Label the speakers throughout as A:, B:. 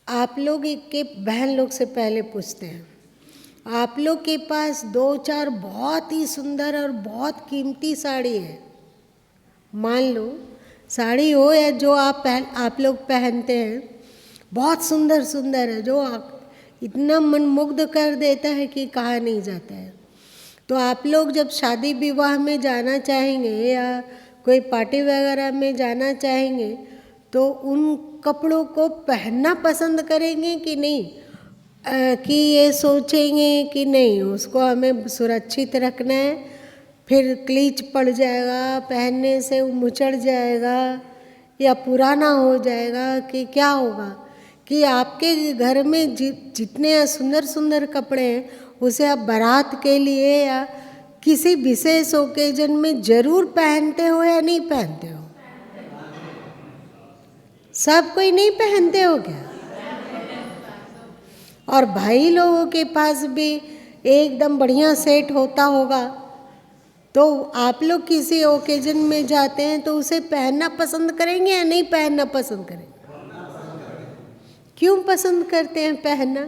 A: आप लोग के बहन लोग से पहले पूछते हैं, आप लोग के पास 2-4 बहुत ही सुंदर और बहुत कीमती साड़ी है, मान लो साड़ी हो या जो आप लोग पहनते हैं, बहुत सुंदर सुंदर है, जो इतना मन मुग्ध कर देता है कि कहा नहीं जाता है। तो आप लोग जब शादी विवाह में जाना चाहेंगे या कोई पार्टी वगैरह में जाना चाहेंगे तो उन कपड़ों को पहनना पसंद करेंगे कि नहीं, कि ये सोचेंगे कि नहीं उसको हमें सुरक्षित रखना है, फिर क्लीच पड़ जाएगा, पहनने से वो मुचड़ जाएगा या पुराना हो जाएगा, कि क्या होगा, कि आपके घर में जितने सुंदर सुंदर कपड़े हैं उसे आप बारात के लिए या किसी विशेष ओकेजन में जरूर पहनते हो या नहीं पहनते हो? सब कोई नहीं पहनते हो क्या? और भाई लोगों के पास भी एकदम बढ़िया सेट होता होगा, तो आप लोग किसी ओकेजन में जाते हैं तो उसे पहनना पसंद करेंगे या नहीं पहनना पसंद करेंगे? क्यों पसंद करते हैं पहनना?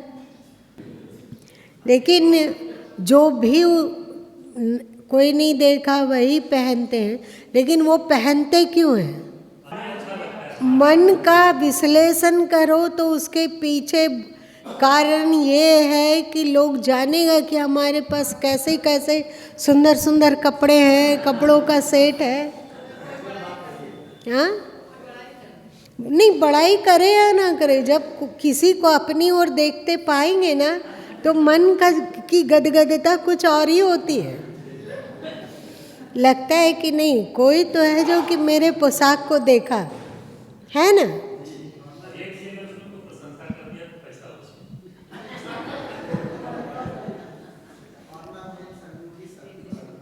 A: लेकिन जो भी कोई नहीं देखा वही पहनते हैं, लेकिन वो पहनते क्यों हैं? मन का विश्लेषण करो तो उसके पीछे कारण ये है कि लोग जानेगा कि हमारे पास कैसे कैसे सुंदर सुंदर कपड़े हैं, कपड़ों का सेट है। हाँ, नहीं, बड़ाई करे या ना करे, जब किसी को अपनी ओर देखते पाएंगे ना तो मन की गदगदता कुछ और ही होती है। लगता है कि नहीं, कोई तो है जो कि मेरे पोशाक को देखा है ना।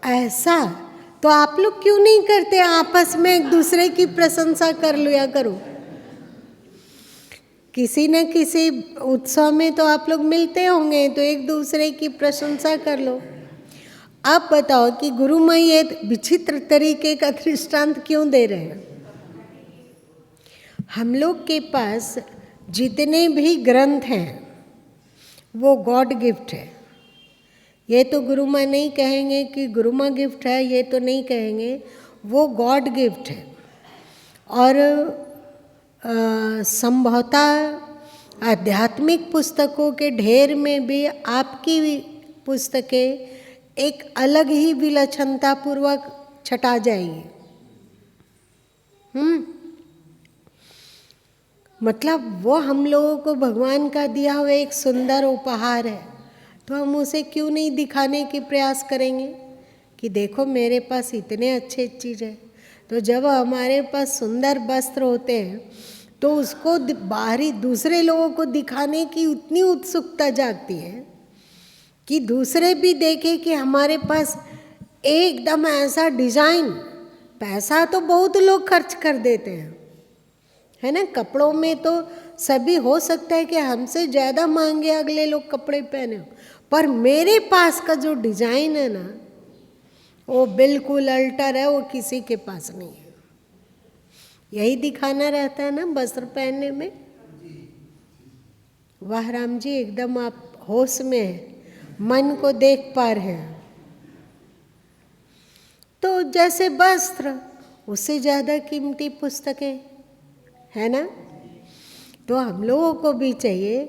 A: ऐसा तो आप लोग क्यों नहीं करते? आपस में एक दूसरे की प्रशंसा कर लिया करो। किसी न किसी उत्सव में तो आप लोग मिलते होंगे, तो एक दूसरे की प्रशंसा कर लो। आप बताओ कि गुरु माँ ये विचित्र तरीके का दृष्टांत क्यों दे रहे हैं? हम लोग के पास जितने भी ग्रंथ हैं वो गॉड गिफ्ट है। ये तो गुरु माँ नहीं कहेंगे कि गुरु माँ गिफ्ट है, ये तो नहीं कहेंगे, वो गॉड गिफ्ट है। और संभवतः आध्यात्मिक पुस्तकों के ढेर में भी आपकी पुस्तकें एक अलग ही विलक्षणता पूर्वक छटा जाएगी। मतलब वो हम लोगों को भगवान का दिया हुआ एक सुंदर उपहार है, तो हम उसे क्यों नहीं दिखाने की प्रयास करेंगे कि देखो मेरे पास इतने अच्छे चीज़ है। तो जब हमारे पास सुंदर वस्त्र होते हैं तो उसको बाहरी दूसरे लोगों को दिखाने की उतनी उत्सुकता जागती है कि दूसरे भी देखें कि हमारे पास एकदम ऐसा डिज़ाइन। पैसा तो बहुत लोग खर्च कर देते हैं, है ना। कपड़ों में तो सभी हो सकता है कि हमसे ज़्यादा महंगे अगले लोग कपड़े पहने हो, पर मेरे पास का जो डिज़ाइन है ना वो बिल्कुल अल्टर है, वो किसी के पास नहीं है। यही दिखाना रहता है ना वस्त्र पहनने में। वाह राम जी, एकदम आप होश में हैं, मन को देख पा रहे हैं। तो जैसे वस्त्र, उससे ज़्यादा कीमती पुस्तकें, है ना। तो हम लोगों को भी चाहिए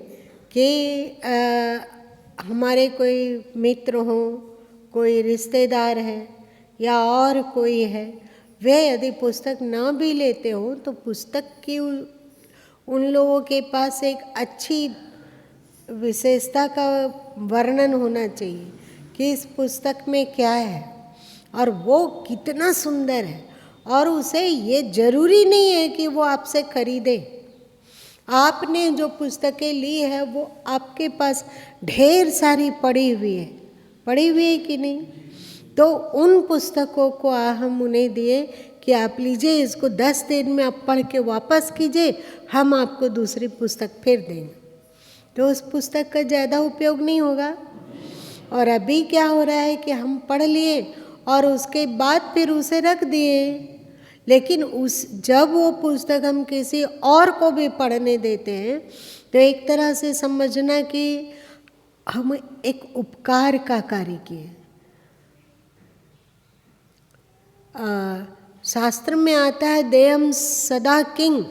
A: कि हमारे कोई मित्र हो, कोई रिश्तेदार है या और कोई है, वे यदि पुस्तक ना भी लेते हो तो पुस्तक की उन लोगों के पास एक अच्छी विशेषता का वर्णन होना चाहिए कि इस पुस्तक में क्या है और वो कितना सुंदर है। और उसे ये जरूरी नहीं है कि वो आपसे खरीदे। आपने जो पुस्तकें ली है वो आपके पास ढेर सारी पड़ी हुई है कि नहीं। तो उन पुस्तकों को हम उन्हें दिए कि आप लीजिए, इसको 10 दिन में आप पढ़ के वापस कीजिए, हम आपको दूसरी पुस्तक फिर देंगे। तो उस पुस्तक का ज़्यादा उपयोग नहीं होगा। और अभी क्या हो रहा है कि हम पढ़ लिए और उसके बाद फिर उसे रख दिए, लेकिन जब वो पुस्तक हम किसी और को भी पढ़ने देते हैं तो एक तरह से समझना कि हम एक उपकार का कार्य किए। शास्त्र में आता है देयम सदा किंग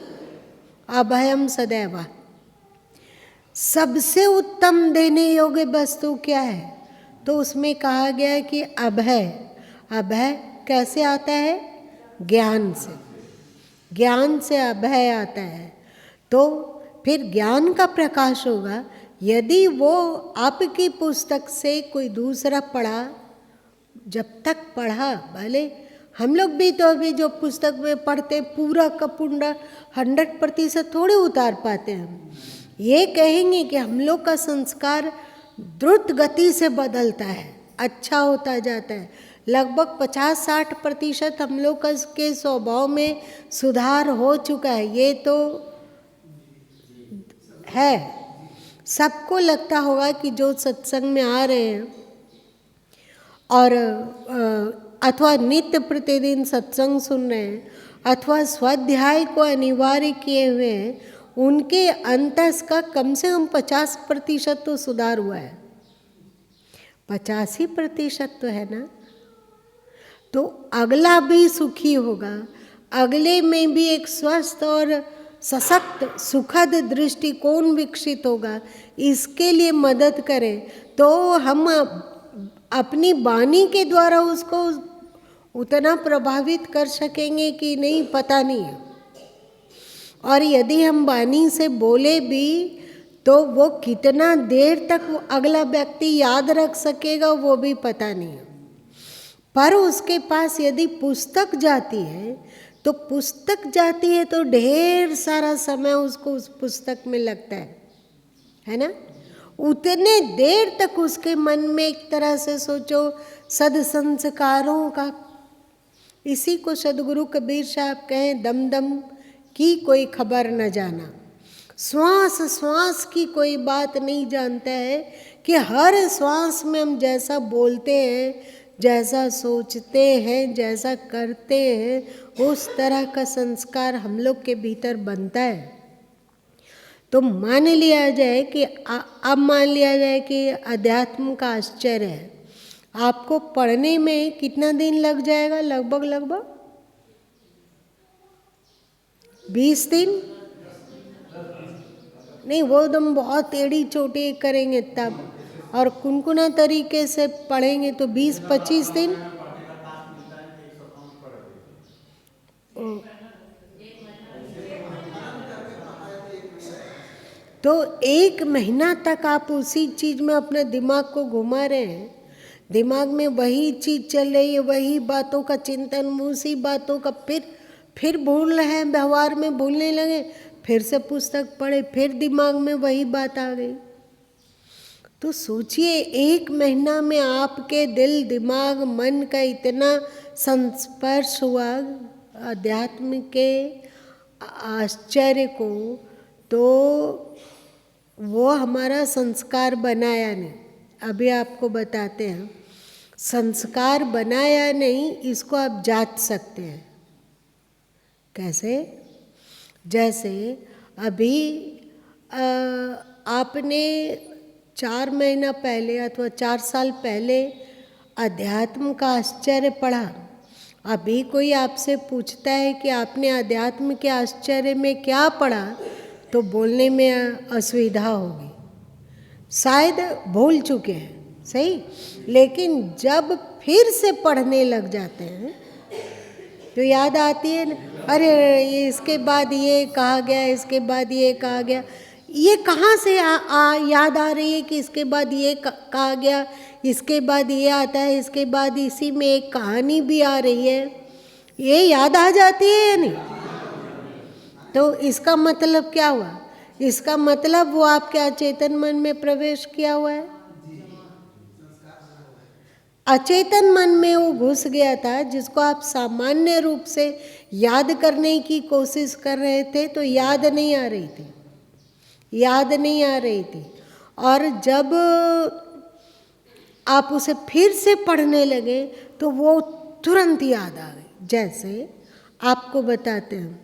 A: अभयम सदैव। सबसे उत्तम देने योग्य वस्तु क्या है? तो उसमें कहा गया है कि अभय। अभय कैसे आता है? ज्ञान से। ज्ञान से अभय आता है। तो फिर ज्ञान का प्रकाश होगा। यदि वो आपकी पुस्तक से कोई दूसरा पढ़ा, जब तक पढ़ा, भले हम लोग भी तो अभी जो पुस्तक में पढ़ते पूरा का पूरा 100% थोड़े उतार पाते हैं। हम ये कहेंगे कि हम लोग का संस्कार द्रुत गति से बदलता है, अच्छा होता जाता है। लगभग 50-60% हम लोग के स्वभाव में सुधार हो चुका है। ये तो है, सबको लगता होगा कि जो सत्संग में आ रहे हैं और अथवा नित्य प्रतिदिन सत्संग सुन रहे हैं अथवा स्वाध्याय को अनिवार्य किए हुए हैं, उनके अंतस का कम से कम 50% तो सुधार हुआ है। 85% तो है ना। तो अगला भी सुखी होगा, अगले में भी एक स्वस्थ और सशक्त सुखद दृष्टिकोण विकसित होगा। इसके लिए मदद करें तो हम अपनी वाणी के द्वारा उसको उतना प्रभावित कर सकेंगे कि नहीं, पता नहीं है। और यदि हम वाणी से बोले भी तो वो कितना देर तक वो अगला व्यक्ति याद रख सकेगा वो भी पता नहीं है। पर उसके पास यदि पुस्तक जाती है तो ढेर सारा समय उसको उस पुस्तक में लगता है ना। उतने देर तक उसके मन में एक तरह से सोचो सदसंस्कारों का, इसी को सदगुरु कबीर साहब कहें दम दम की कोई खबर न जाना। श्वास श्वास की कोई बात नहीं जानता है कि हर श्वास में हम जैसा बोलते हैं, जैसा सोचते हैं, जैसा करते हैं, उस तरह का संस्कार हम लोग के भीतर बनता है। तो मान लिया जाए कि अब मान लिया जाए कि अध्यात्म का आश्चर्य है। आपको पढ़ने में कितना दिन लग जाएगा? लगभग 20 दिन नहीं, वो एकदम बहुत टेढ़ी चोटी करेंगे तब, और कुनकुना तरीके से पढ़ेंगे तो 20-25 दिन। तो 1 महीना तक आप उसी चीज में अपने दिमाग को घुमा रहे हैं, दिमाग में वही चीज चल रही है, वही बातों का चिंतन, उसी बातों का फिर भूल रहे हैं, व्यवहार में भूलने लगे, फिर से पुस्तक पढ़े, फिर दिमाग में वही बात आ गई। तो सोचिए 1 महीना में आपके दिल दिमाग मन का इतना संस्पर्श हुआ अध्यात्म के आश्चर्य को, तो वो हमारा संस्कार बनाया नहीं। अभी आपको बताते हैं, संस्कार बनाया नहीं, इसको आप जांच सकते हैं। कैसे? जैसे अभी आपने 4 महीना पहले अथवा 4 साल पहले अध्यात्म का आश्चर्य पढ़ा। अभी कोई आपसे पूछता है कि आपने अध्यात्म के आश्चर्य में क्या पढ़ा, तो बोलने में असुविधा होगी, शायद भूल चुके हैं, सही। लेकिन जब फिर से पढ़ने लग जाते हैं तो याद आती है, अरे ये इसके बाद ये कहा गया, इसके बाद ये कहा गया। ये कहाँ से याद आ रही है कि इसके बाद ये कहा गया, इसके बाद ये आता है, इसके बाद इसी में एक कहानी भी आ रही है, ये याद आ जाती है या नहीं? तो इसका मतलब क्या हुआ? इसका मतलब वो आपके अचेतन मन में प्रवेश किया हुआ है। अचेतन मन में वो घुस गया था, जिसको आप सामान्य रूप से याद करने की कोशिश कर रहे थे तो याद नहीं आ रही थी। और जब आप उसे फिर से पढ़ने लगे तो वो तुरंत याद आ गई। जैसे आपको बताते हैं,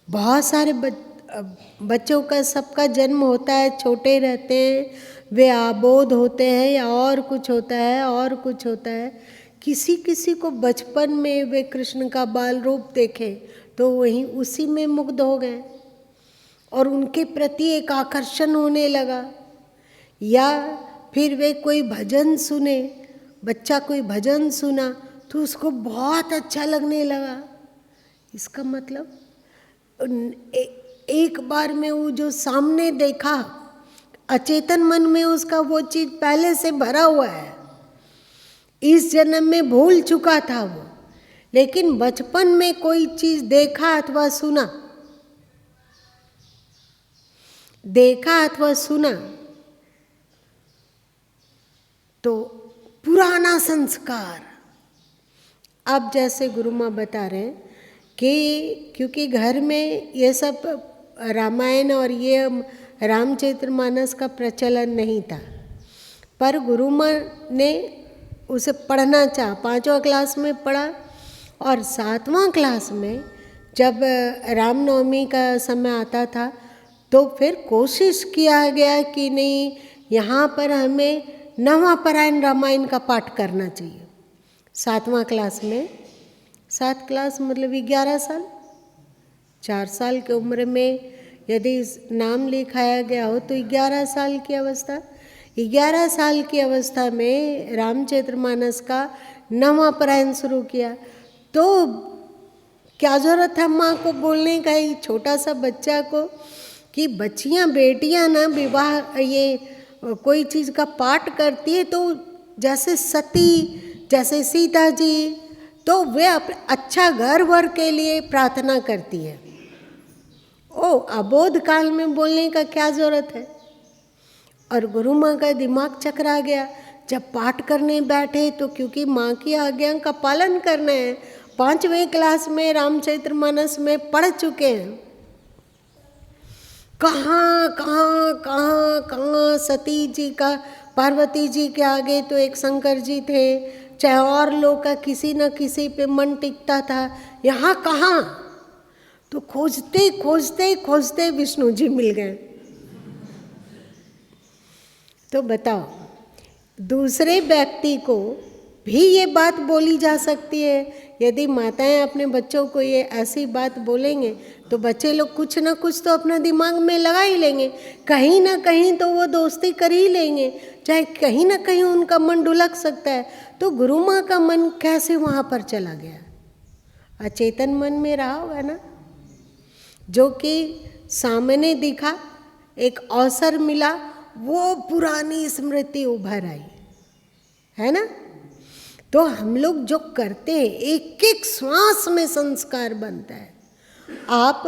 A: बहुत सारे बच्चों का सबका जन्म होता है, छोटे रहते हैं, वे आबोध होते हैं या और कुछ होता है और कुछ होता है। किसी किसी को बचपन में वे कृष्ण का बाल रूप देखे तो वहीं उसी में मुग्ध हो गए और उनके प्रति एक आकर्षण होने लगा। या फिर वे कोई भजन सुने, बच्चा कोई भजन सुना तो उसको बहुत अच्छा लगने लगा। इसका मतलब एक बार में वो जो सामने देखा, अचेतन मन में उसका वो चीज पहले से भरा हुआ है, इस जन्म में भूल चुका था वो, लेकिन बचपन में कोई चीज देखा अथवा सुना, तो पुराना संस्कार। अब जैसे गुरु माँ बता रहे हैं कि क्योंकि घर में ये सब रामायण और ये रामचरितमानस का प्रचलन नहीं था, पर गुरु माँ ने उसे पढ़ना चाहा। 5वां क्लास में पढ़ा और 7वां क्लास में जब रामनवमी का समय आता था तो फिर कोशिश किया गया कि नहीं, यहाँ पर हमें नवापरायण रामायण का पाठ करना चाहिए। 7वां क्लास में, 7 क्लास मतलब 11 साल, 4 साल की उम्र में यदि नाम लिखाया गया हो तो 11 साल की अवस्था, 11 साल की अवस्था में रामचरितमानस का नवापरायण शुरू किया। तो क्या जरूरत है माँ को बोलने का, ही छोटा सा बच्चा को, कि बच्चियाँ बेटियाँ ना विवाह ये कोई चीज़ का पाठ करती है तो जैसे सती, जैसे सीता जी, तो वे अच्छा घर वर के लिए प्रार्थना करती है। ओ अबोध काल में बोलने का क्या जरूरत है। और गुरु माँ का दिमाग चकरा गया। जब पाठ करने बैठे तो क्योंकि माँ की आज्ञा का पालन करना है, 5वें क्लास में रामचरितमानस में पढ़ चुके हैं। कहाँ कहाँ कहाँ कहाँ सती जी का, पार्वती जी के आगे तो एक शंकर जी थे, चाहे और लोग का किसी न किसी पे मन टिकता था, यहाँ कहाँ। तो खोजते खोजते खोजते विष्णु जी मिल गए। तो बताओ, दूसरे व्यक्ति को भी ये बात बोली जा सकती है। यदि माताएं अपने बच्चों को ये ऐसी बात बोलेंगे तो बच्चे लोग कुछ ना कुछ तो अपना दिमाग में लगा ही लेंगे, कहीं ना कहीं तो वो दोस्ती कर ही लेंगे, चाहे कहीं ना कहीं उनका मन ढुलक सकता है। तो गुरु माँ का मन कैसे वहाँ पर चला गया? अचेतन मन में रहा होगा ना, जो कि सामने दिखा, एक अवसर मिला, वो पुरानी स्मृति उभर आई, है ना। तो हम लोग जो करते हैं, एक एक श्वास में संस्कार बनता है। आप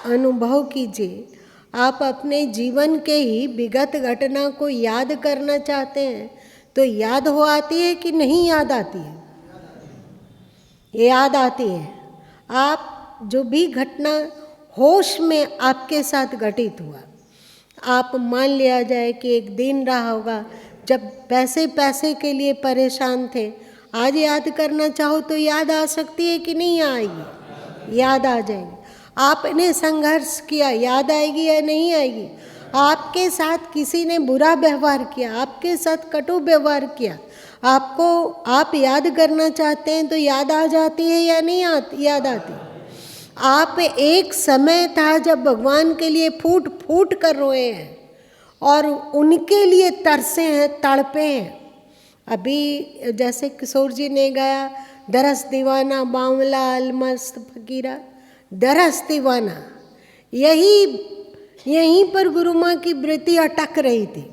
A: अनुभव कीजिए, आप अपने जीवन के ही विगत घटना को याद करना चाहते हैं तो याद हो आती है कि नहीं याद आती है? याद आती है। आप जो भी घटना होश में आपके साथ घटित हुआ, आप मान लिया जाए कि एक दिन रहा होगा जब पैसे के लिए परेशान थे, आज याद करना चाहो तो याद आ सकती है कि नहीं आएगी? याद आ जाएगी। आपने संघर्ष किया, याद आएगी या नहीं आएगी? आपके साथ किसी ने बुरा व्यवहार किया, आपके साथ कटु व्यवहार किया, आपको आप याद करना चाहते हैं तो याद आ जाती है या नहीं याद आती? आप एक समय था जब भगवान के लिए फूट फूट कर रोए हैं और उनके लिए तरसे हैं, तड़पे हैं। अभी जैसे किशोर जी ने गाया, दरस दीवाना बावला अलमस्त फकीरा, दरस दीवाना, यहीं पर गुरु माँ की वृत्ति अटक रही थी।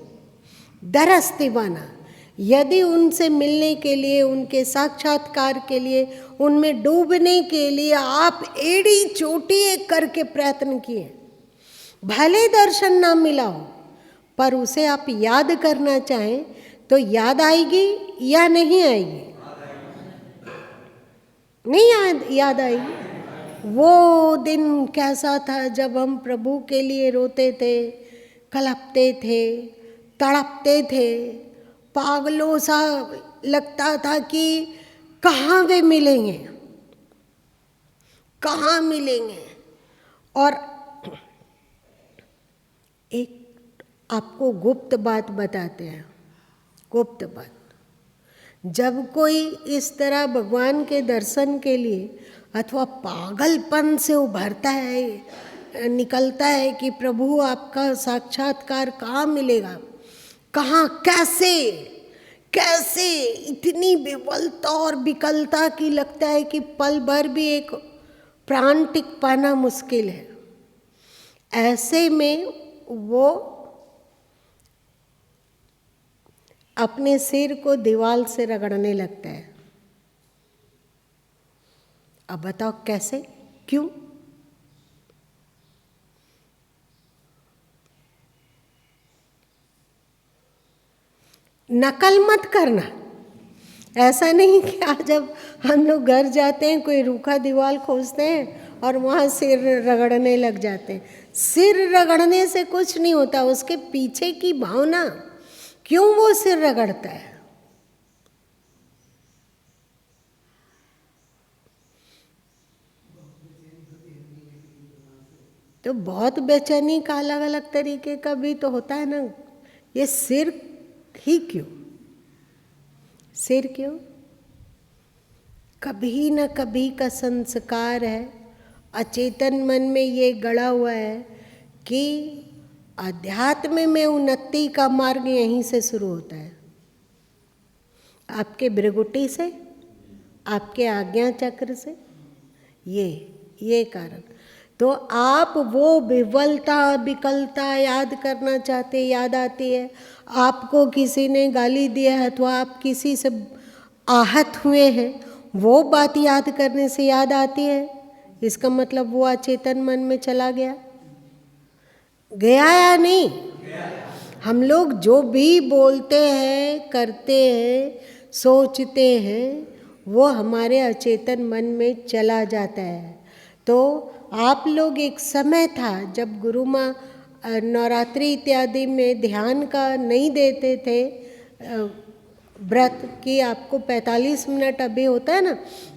A: दरस दीवाना, यदि उनसे मिलने के लिए, उनके साक्षात्कार के लिए, उनमें डूबने के लिए आप एड़ी चोटी करके प्रयत्न किए, भले दर्शन ना मिला हो, पर उसे आप याद करना चाहें तो याद आएगी या नहीं आएगी? नहीं याद आएगी। वो दिन कैसा था जब हम प्रभु के लिए रोते थे, कलपते थे, तड़पते थे, पागलों सा लगता था कि कहाँ वे मिलेंगे। कहाँ मिलेंगे। और एक आपको गुप्त बात बताते हैं, गुप्त बात। जब कोई इस तरह भगवान के दर्शन के लिए अथवा पागलपन से उभरता है, निकलता है कि प्रभु आपका साक्षात्कार कहाँ मिलेगा, कहाँ, कैसे कैसे, इतनी विवलता और विकलता की लगता है कि पल भर भी एक प्राण टिक पाना मुश्किल है। ऐसे में वो अपने सिर को दीवार से रगड़ने लगता है। अब बताओ कैसे, क्यों? नकल मत करना। ऐसा नहीं कि आज जब हम लोग घर जाते हैं कोई रूखा दीवार खोजते हैं और वहाँ सिर रगड़ने लग जाते हैं। सिर रगड़ने से कुछ नहीं होता, उसके पीछे की भावना, क्यों वो सिर रगड़ता है। तो बहुत बेचैनी का अलग अलग तरीके का भी तो होता है ना। ये सिर ही क्यों, सिर क्यों? कभी न कभी का संस्कार है, अचेतन मन में ये गड़ा हुआ है कि अध्यात्म में उन्नति का मार्ग यहीं से शुरू होता है, आपके भृगुटी से, आपके आज्ञा चक्र से। ये कारण। तो आप वो विवलता विकलता याद करना चाहते, याद आती है, आपको किसी ने गाली दिया है अथवा आप किसी से आहत हुए हैं, वो बात याद करने से याद आती है, इसका मतलब वो अचेतन मन में चला गया, गया या नहीं? हम लोग जो भी बोलते हैं, करते हैं, सोचते हैं, वो हमारे अचेतन मन में चला जाता है। तो आप लोग, एक समय था जब गुरु माँ नवरात्रि इत्यादि में ध्यान का नहीं देते थे व्रत, कि आपको 45 मिनट अभी होता है ना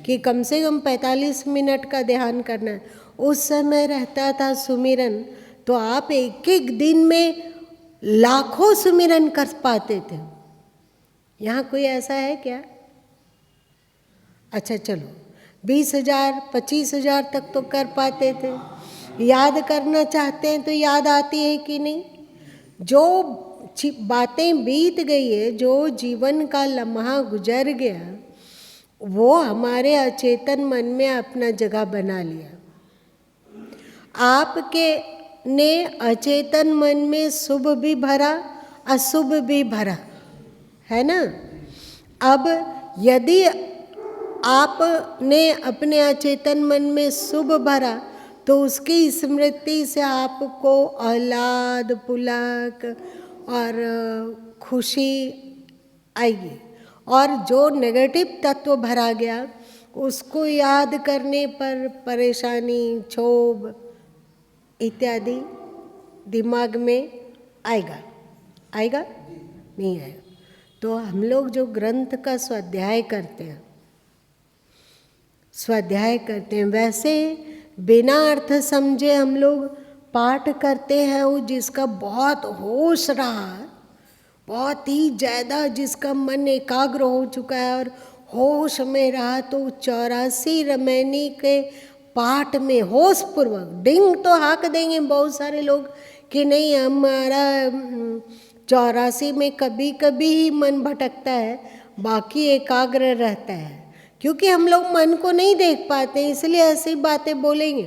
A: कि कम से कम 45 मिनट का ध्यान करना है, उस समय रहता था सुमिरन, तो आप एक एक दिन में लाखों सुमिरन कर पाते थे। यहाँ कोई ऐसा है क्या? अच्छा चलो 20,000 25,000 तक तो कर पाते थे। याद करना चाहते हैं तो याद आती है कि नहीं? जो बातें बीत गई है, जो जीवन का लम्हा गुजर गया, वो हमारे अचेतन मन में अपना जगह बना लिया। आपके ने अचेतन मन में शुभ भी भरा, अशुभ भी भरा, है ना। अब यदि आपने अपने अचेतन मन में शुभ भरा तो उसकी स्मृति से आपको आह्लाद, पुलक और खुशी आएगी, और जो नेगेटिव तत्व भरा गया उसको याद करने पर परेशानी, क्षोभ इत्यादि दिमाग में आएगा, आएगा नहीं आएगा। तो हम लोग जो ग्रंथ का स्वाध्याय करते हैं, वैसे बिना अर्थ समझे हम लोग पाठ करते हैं, वो जिसका बहुत होश रहा, बहुत ही ज़्यादा जिसका मन एकाग्र हो चुका है और होश में रहा, तो 84 रमैनी के पाठ में होश पूर्वक डिंग तो हाँक देंगे बहुत सारे लोग कि नहीं, हमारा 84 में कभी कभी ही मन भटकता है, बाकी एकाग्र रहता है। क्योंकि हम लोग मन को नहीं देख पाते, इसलिए ऐसी बातें बोलेंगे।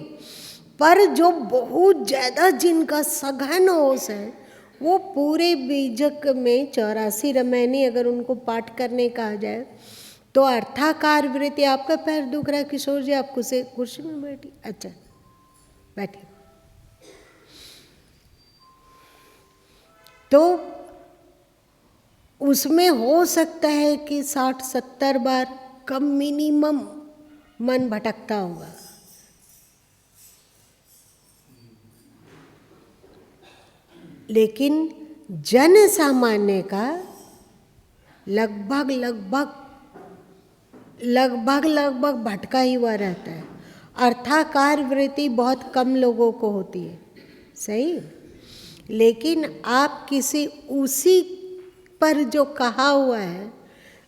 A: पर जो बहुत ज़्यादा जिनका सघन होश है, वो पूरे बीजक में 84 रमैनी अगर उनको पाठ करने कहा जाए तो अर्थाकार वृत्ति। आपका पैर दुख रहा है किशोर जी, आप कुर्सी में बैठी, अच्छा बैठिए। तो उसमें हो सकता है कि 60-70 बार कम मिनिमम मन भटकता होगा। लेकिन जन सामान्य का लगभग भटका ही हुआ रहता है। अर्थाकार वृत्ति बहुत कम लोगों को होती है, सही। लेकिन आप किसी उसी पर जो कहा हुआ है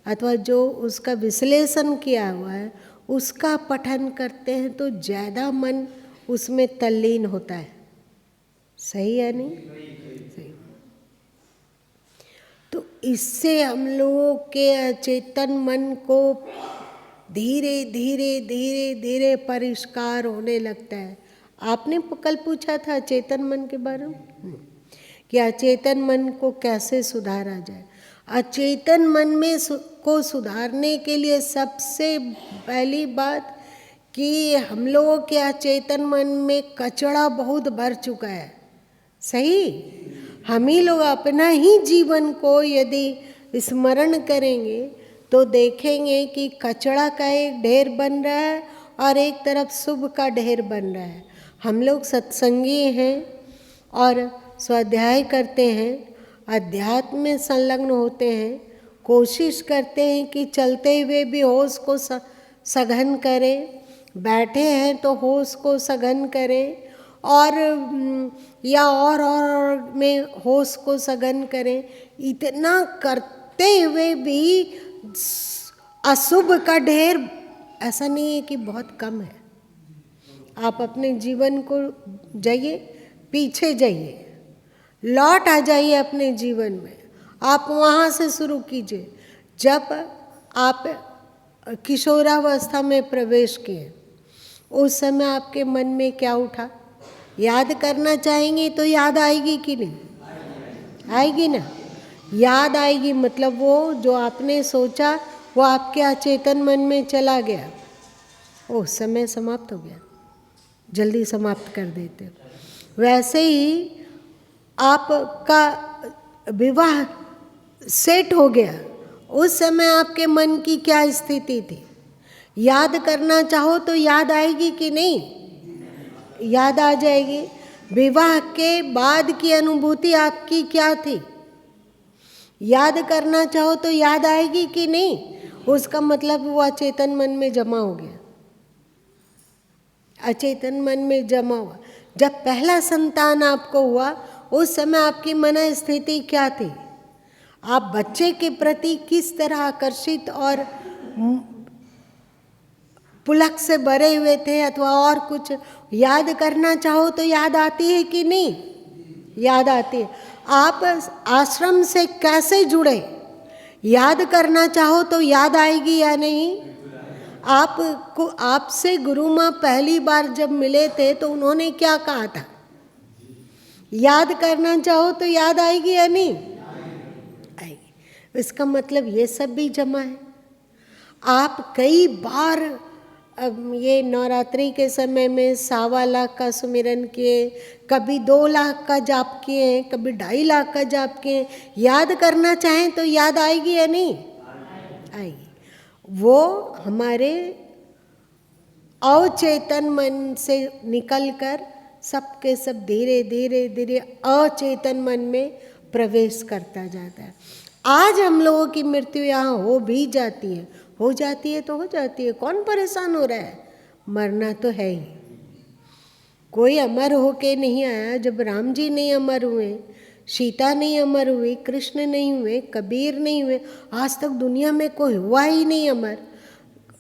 A: अथवा जो उसका विश्लेषण किया हुआ है उसका पठन करते हैं तो ज़्यादा मन उसमें तल्लीन होता है, सही है नहीं? सही। तो इससे हम लोगों के अचेतन मन को धीरे धीरे धीरे धीरे परिष्कार होने लगता है। आपने कल पूछा था अचेतन मन के बारे में कि अचेतन मन को कैसे सुधारा जाए। अचेतन मन में को सुधारने के लिए सबसे पहली बात कि हम लोगों के अचेतन मन में कचरा बहुत भर चुका है, सही। हम ही लोग अपना ही जीवन को यदि स्मरण करेंगे तो देखेंगे कि कचरा का एक ढेर बन रहा है और एक तरफ शुभ का ढेर बन रहा है। हम लोग सत्संगी हैं और स्वाध्याय करते हैं, अध्यात्म में संलग्न होते हैं, कोशिश करते हैं कि चलते हुए भी होश को सघन करें, बैठे हैं तो होश को सघन करें और या और में होश को सघन करें। इतना करते हुए भी अशुभ का ढेर ऐसा नहीं है कि बहुत कम है। आप अपने जीवन को जाइए, पीछे जाइए, लौट आ जाइए अपने जीवन में, आप वहाँ से शुरू कीजिए। जब आप किशोरावस्था में प्रवेश किए उस समय आपके मन में क्या उठा? याद करना चाहेंगे तो याद आएगी कि नहीं? आएगी ना। याद आएगी मतलब वो जो आपने सोचा वो आपके अचेतन मन में चला गया, वो समय समाप्त हो गया, जल्दी समाप्त कर देते। वैसे ही आपका विवाह सेट हो गया, उस समय आपके मन की क्या स्थिति थी? याद करना चाहो तो याद आएगी कि नहीं? याद आ जाएगी। विवाह के बाद की अनुभूति आपकी क्या थी? याद करना चाहो तो याद आएगी कि नहीं? उसका मतलब वो अचेतन मन में जमा हो गया, अचेतन मन में जमा हुआ। जब पहला संतान आपको हुआ उस समय आपकी मन स्थिति क्या थी? आप बच्चे के प्रति किस तरह आकर्षित और पुलक से भरे हुए थे अथवा और कुछ? याद करना चाहो तो याद आती है कि नहीं? याद आती है। आप आश्रम से कैसे जुड़े? याद करना चाहो तो याद आएगी या नहीं? आपको आपसे गुरु माँ पहली बार जब मिले थे तो उन्होंने क्या कहा था? याद करना चाहो तो याद आएगी या नहीं? आएगी। इसका मतलब ये सब भी जमा है। आप कई बार अब ये नवरात्रि के समय में 1.25 लाख का सुमिरन किए, कभी 2 लाख का जाप किए, कभी 2.5 लाख का जाप किए। याद करना चाहें तो याद आएगी या नहीं? आएगी। वो हमारे अवचेतन मन से निकलकर सबके सब धीरे धीरे धीरे अचेतन मन में प्रवेश करता जाता है। आज हम लोगों की मृत्यु यहाँ हो भी जाती है, हो जाती है तो हो जाती है, कौन परेशान हो रहा है? मरना तो है ही। कोई अमर होके नहीं आया। जब राम जी नहीं अमर हुए, सीता नहीं अमर हुई, कृष्ण नहीं हुए, कबीर नहीं हुए, आज तक दुनिया में कोई हुआ ही नहीं अमर।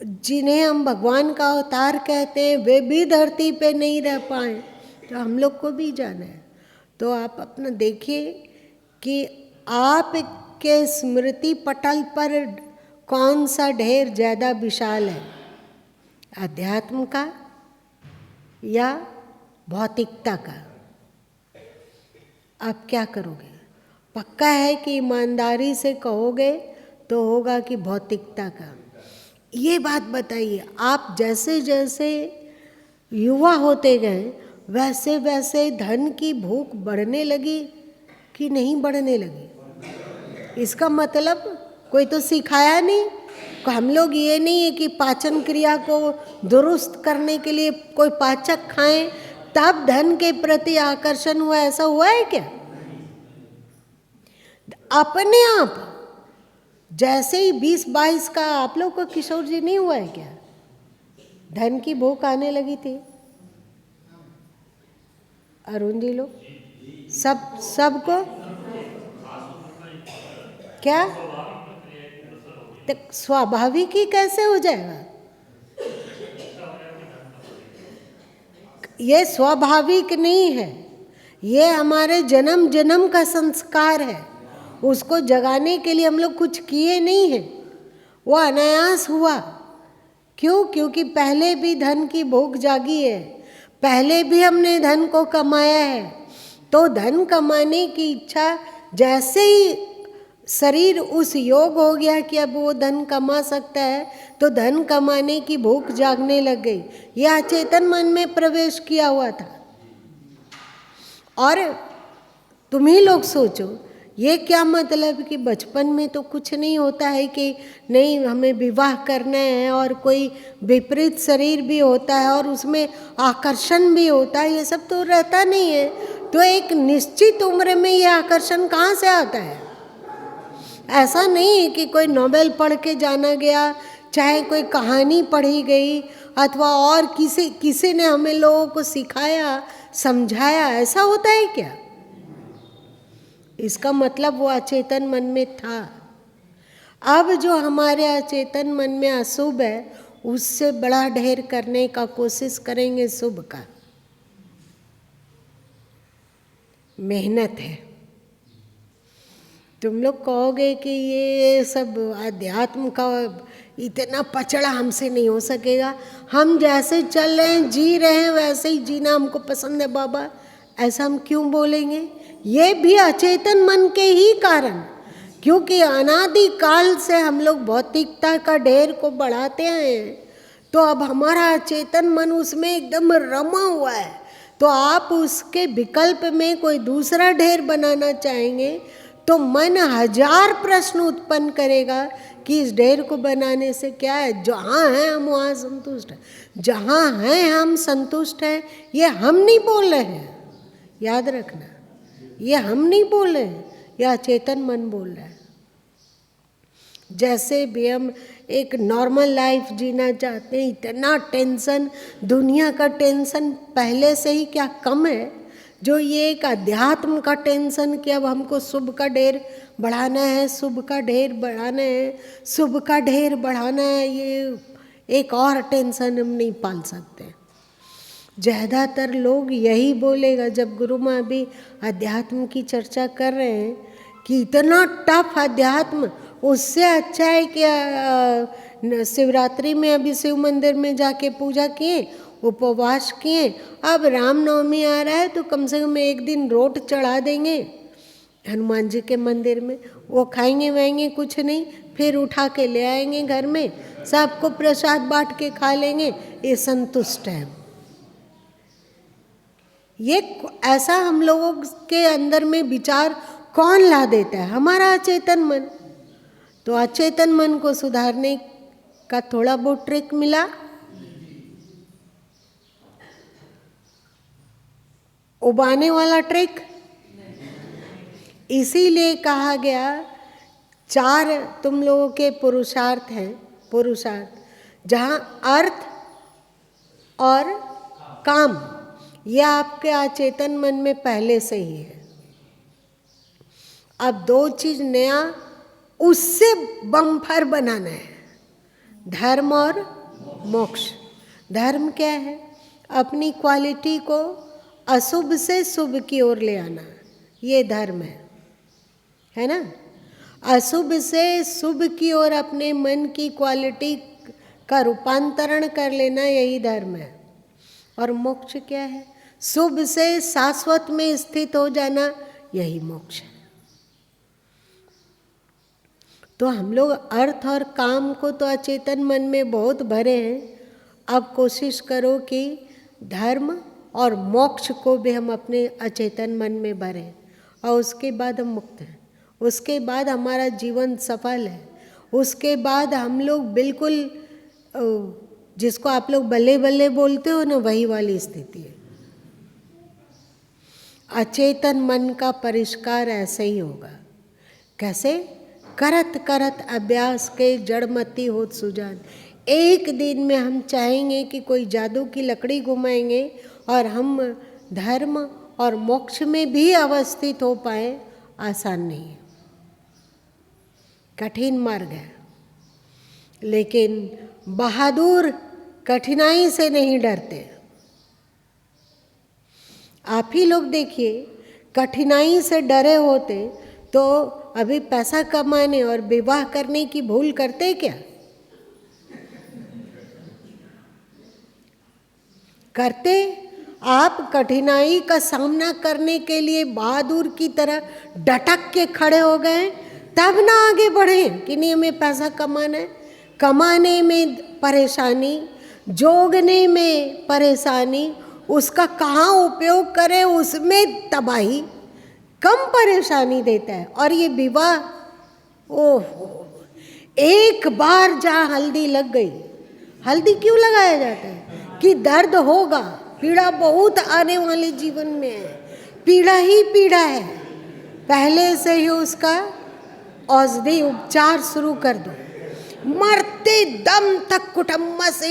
A: जिन्हें हम भगवान का अवतार कहते हैं वे भी धरती पे नहीं रह पाए, तो हम लोग को भी जाना है। तो आप अपना देखिए कि आपके स्मृति पटल पर कौन सा ढेर ज़्यादा विशाल है, अध्यात्म का या भौतिकता का? आप क्या करोगे? पक्का है कि ईमानदारी से कहोगे तो होगा कि भौतिकता का? ये बात बताइए। आप जैसे जैसे युवा होते गए वैसे वैसे धन की भूख बढ़ने लगी कि नहीं बढ़ने लगी? इसका मतलब कोई तो सिखाया नहीं। हम लोग ये नहीं है कि पाचन क्रिया को दुरुस्त करने के लिए कोई पाचक खाएं तब धन के प्रति आकर्षण हुआ, ऐसा हुआ है क्या? अपने आप जैसे ही 20-22 का आप लोग को किशोर जी नहीं हुआ है क्या? धन की भूख आने लगी थी। अरुण जी लोग सबको क्या स्वाभाविक ही कैसे हो जाएगा? ये स्वाभाविक नहीं है, ये हमारे जन्म जन्म का संस्कार है। उसको जगाने के लिए हम लोग कुछ किए नहीं है, वो अनायास हुआ। क्यों? क्योंकि पहले भी धन की भूख जागी है, पहले भी हमने धन को कमाया है। तो धन कमाने की इच्छा, जैसे ही शरीर उस योग हो गया कि अब वो धन कमा सकता है, तो धन कमाने की भूख जागने लग गई। यह अचेतन मन में प्रवेश किया हुआ था। और तुम ही लोग सोचो, ये क्या मतलब कि बचपन में तो कुछ नहीं होता है कि नहीं हमें विवाह करना है, और कोई विपरीत शरीर भी होता है और उसमें आकर्षण भी होता है, ये सब तो रहता नहीं है। तो एक निश्चित उम्र में ये आकर्षण कहाँ से आता है? ऐसा नहीं है कि कोई नोवेल पढ़ के जाना गया, चाहे कोई कहानी पढ़ी गई, अथवा और किसी ने हमें लोगों को सिखाया समझाया, ऐसा होता है क्या? इसका मतलब वो अचेतन मन में था। अब जो हमारे अचेतन मन में अशुभ है, उससे बड़ा ढेर करने का कोशिश करेंगे शुभ का। मेहनत है। तुम लोग कहोगे कि ये सब अध्यात्म का इतना पचड़ा हमसे नहीं हो सकेगा, हम जैसे चल रहे हैं जी रहे हैं वैसे ही जीना हमको पसंद है बाबा, ऐसा हम क्यों बोलेंगे? ये भी अचेतन मन के ही कारण, क्योंकि अनादि काल से हम लोग भौतिकता का ढेर को बढ़ाते हैं, तो अब हमारा अचेतन मन उसमें एकदम रमा हुआ है। तो आप उसके विकल्प में कोई दूसरा ढेर बनाना चाहेंगे तो मन 1000 प्रश्न उत्पन्न करेगा कि इस ढेर को बनाने से क्या है? जहाँ हैं हम वहाँ संतुष्ट हैं, जहाँ हैं हम संतुष्ट हैं। ये हम नहीं बोल रहे हैं, याद रखना, ये हम नहीं बोल रहे हैं, यह चेतन मन बोल रहा है। जैसे भी हम एक नॉर्मल लाइफ जीना चाहते हैं, इतना टेंशन, दुनिया का टेंशन पहले से ही क्या कम है, जो ये एक अध्यात्म का टेंशन कि अब हमको शुभ का ढेर बढ़ाना है, शुभ का ढेर बढ़ाना है, शुभ का ढेर बढ़ाना है, ये एक और टेंशन हम नहीं पाल सकते। ज़्यादातर लोग यही बोलेगा, जब गुरु माँ भी अध्यात्म की चर्चा कर रहे हैं कि इतना टफ अध्यात्म, उससे अच्छा है कि शिवरात्रि में अभी शिव मंदिर में जाके पूजा किए, उपवास किए, अब रामनवमी आ रहा है तो कम से कम एक दिन रोट चढ़ा देंगे हनुमान जी के मंदिर में, वो खाएंगे वाएंगे कुछ नहीं, फिर उठा के ले आएंगे घर में, सबको प्रसाद बांट के खा लेंगे, ये संतुष्ट है। ये ऐसा हम लोगों के अंदर में विचार कौन ला देता है? हमारा अचेतन मन। तो अचेतन मन को सुधारने का थोड़ा बहुत ट्रिक मिला। उबाने वाला ट्रिक, इसीलिए कहा गया 4 तुम लोगों के पुरुषार्थ हैं, पुरुषार्थ, जहाँ अर्थ और काम, यह आपके अचेतन मन में पहले से ही है। अब 2 चीज नया उससे बम्फर बनाना है, धर्म और मोक्ष। धर्म क्या है? अपनी क्वालिटी को अशुभ से शुभ की ओर ले आना, ये धर्म है ना? अशुभ से शुभ की ओर अपने मन की क्वालिटी का रूपांतरण कर लेना, यही धर्म है। और मोक्ष क्या है? शुभ से शाश्वत में स्थित हो जाना, यही मोक्ष है। तो हम लोग अर्थ और काम को तो अचेतन मन में बहुत भरे हैं, अब कोशिश करो कि धर्म और मोक्ष को भी हम अपने अचेतन मन में भरें, और उसके बाद हम मुक्त हैं, उसके बाद हमारा जीवन सफल है, उसके बाद हम लोग बिल्कुल जिसको आप लोग बल्ले बल्ले बोलते हो ना, वही वाली स्थिति है। अचेतन मन का परिष्कार ऐसे ही होगा। कैसे? करत करत अभ्यास के जड़मती होत सुजान, एक दिन में हम चाहेंगे कि कोई जादू की लकड़ी घुमाएंगे और हम धर्म और मोक्ष में भी अवस्थित हो पाए, आसान नहीं है, कठिन मार्ग है। लेकिन बहादुर कठिनाई से नहीं डरते। आप ही लोग देखिए, कठिनाई से डरे होते तो अभी पैसा कमाने और विवाह करने की भूल करते क्या? करते? आप कठिनाई का सामना करने के लिए बहादुर की तरह डटक के खड़े हो गए, तब ना आगे बढ़े कि नहीं हमें पैसा कमाना है। कमाने में परेशानी, जोगने में परेशानी, उसका कहाँ उपयोग करें उसमें तबाही, कम परेशानी देता है। और ये विवाह, ओह, एक बार जहाँ हल्दी लग गई, हल्दी क्यों लगाया जाता है? कि दर्द होगा, पीड़ा बहुत आने वाले जीवन में है, पीड़ा ही पीड़ा है, पहले से ही उसका औषधि उपचार शुरू कर दो, मरते दम तक कुटुंब से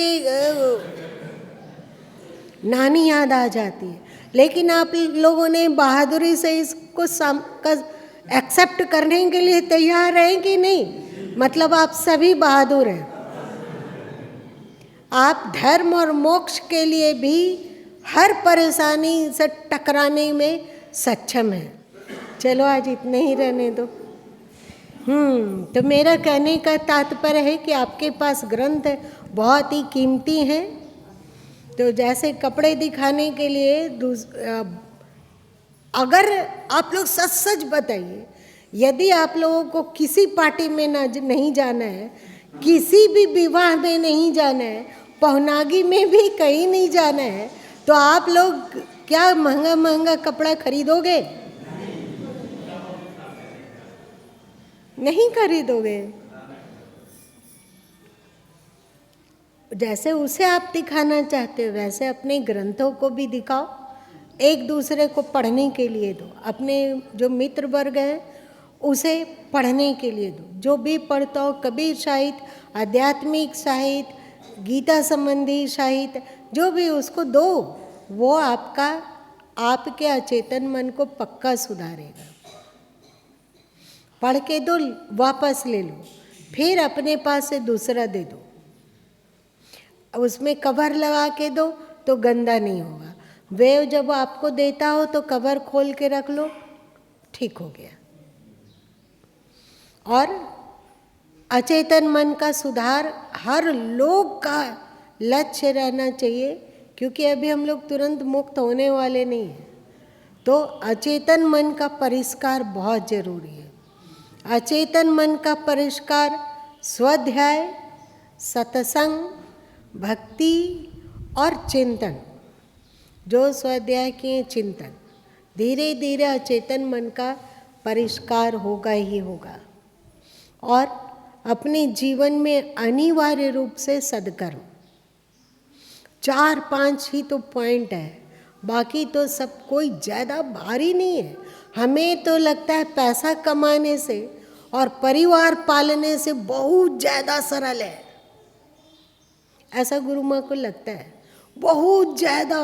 A: नानी याद आ जाती है। लेकिन आप लोगों ने बहादुरी से इसको एक्सेप्ट करने के लिए तैयार हैं कि नहीं? मतलब आप सभी बहादुर हैं। आप धर्म और मोक्ष के लिए भी हर परेशानी से टकराने में सक्षम हैं। चलो आज इतने ही रहने दो। तो मेरा कहने का तात्पर्य है कि आपके पास ग्रंथ बहुत ही कीमती हैं। तो जैसे कपड़े दिखाने के लिए अगर आप लोग सच सच बताइए, यदि आप लोगों को किसी पार्टी में नहीं जाना है, किसी भी विवाह में नहीं जाना है, पहुनागी में भी कहीं नहीं जाना है, तो आप लोग क्या महंगा महंगा कपड़ा खरीदोगे? नहीं खरीदोगे। जैसे उसे आप दिखाना चाहते हो वैसे अपने ग्रंथों को भी दिखाओ, एक दूसरे को पढ़ने के लिए दो। अपने जो मित्र वर्ग है उसे पढ़ने के लिए दो। जो भी पढ़ता हो, कबीर साहित्य, आध्यात्मिक साहित्य, गीता संबंधी साहित्य, जो भी उसको दो, वो आपके अचेतन मन को पक्का सुधारेगा। पढ़ के दो, वापस ले लो, फिर अपने पास से दूसरा दे दो। उसमें कवर लगा के दो तो गंदा नहीं होगा। वे जब आपको देता हो तो कवर खोल के रख लो, ठीक हो गया। और अचेतन मन का सुधार हर लोग का लक्ष्य रहना चाहिए, क्योंकि अभी हम लोग तुरंत मुक्त होने वाले नहीं हैं। तो अचेतन मन का परिष्कार बहुत जरूरी है। अचेतन मन का परिष्कार स्वाध्याय, सत्संग, भक्ति और चिंतन, जो स्वाध्याय किए चिंतन, धीरे धीरे अचेतन मन का परिष्कार होगा ही होगा। और अपने जीवन में अनिवार्य रूप से सद्कर्म, 4-5 ही तो पॉइंट है, बाकी तो सब कोई ज़्यादा भारी नहीं है। हमें तो लगता है पैसा कमाने से और परिवार पालने से बहुत ज़्यादा सरल है, ऐसा गुरु माँ को लगता है, बहुत ज़्यादा।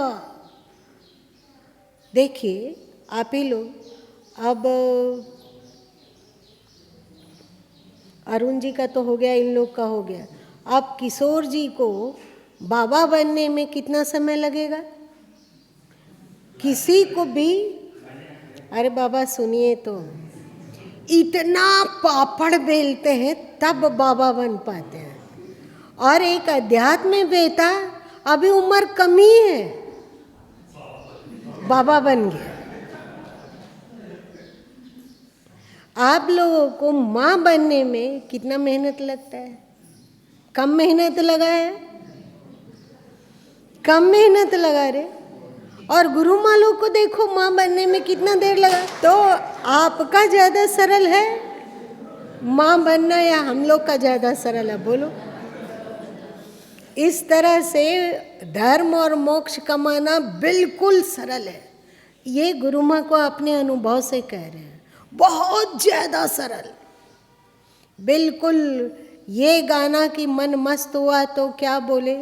A: देखिए आप ही लोग, अब अरुण जी का तो हो गया, इन लोग का हो गया, अब किशोर जी को बाबा बनने में कितना समय लगेगा? किसी को भी, अरे बाबा सुनिए तो, इतना पापड़ बेलते हैं तब बाबा बन पाते हैं। और एक अध्यात्म बेटा अभी उम्र कम ही है, बाबा बन गया। आप लोगों को माँ बनने में कितना मेहनत लगता है? कम मेहनत लगा है, कम मेहनत लगा रे। और गुरु मालों को देखो माँ बनने में कितना देर लगा। तो आपका ज़्यादा सरल है माँ बनना या हम लोग का ज़्यादा सरल है? बोलो। इस तरह से धर्म और मोक्ष कमाना बिल्कुल सरल है। ये गुरु माँ को अपने अनुभव से कह रहे हैं, बहुत ज़्यादा सरल, बिल्कुल ये गाना कि मन मस्त हुआ तो क्या बोले,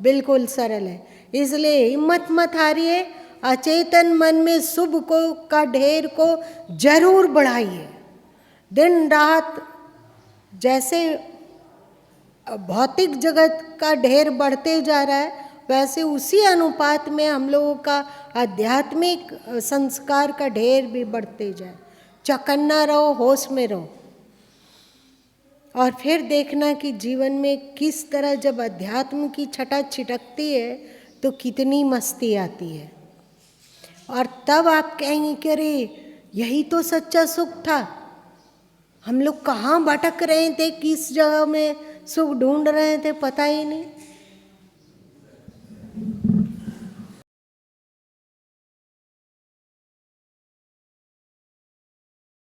A: बिल्कुल सरल है। इसलिए हिम्मत मत हारिए, अचेतन मन में शुभ को का ढेर को जरूर बढ़ाइए। दिन रात जैसे भौतिक जगत का ढेर बढ़ते जा रहा है, वैसे उसी अनुपात में हम लोगों का आध्यात्मिक संस्कार का ढेर भी बढ़ते जाए। चौकन्ना रहो, होश में रहो, और फिर देखना कि जीवन में किस तरह जब अध्यात्म की छटा छिटकती है तो कितनी मस्ती आती है। और तब आप कहेंगे कि अरे यही तो सच्चा सुख था, हम लोग कहाँ भटक रहे थे, किस जगह में सुख ढूंढ रहे थे, पता ही नहीं।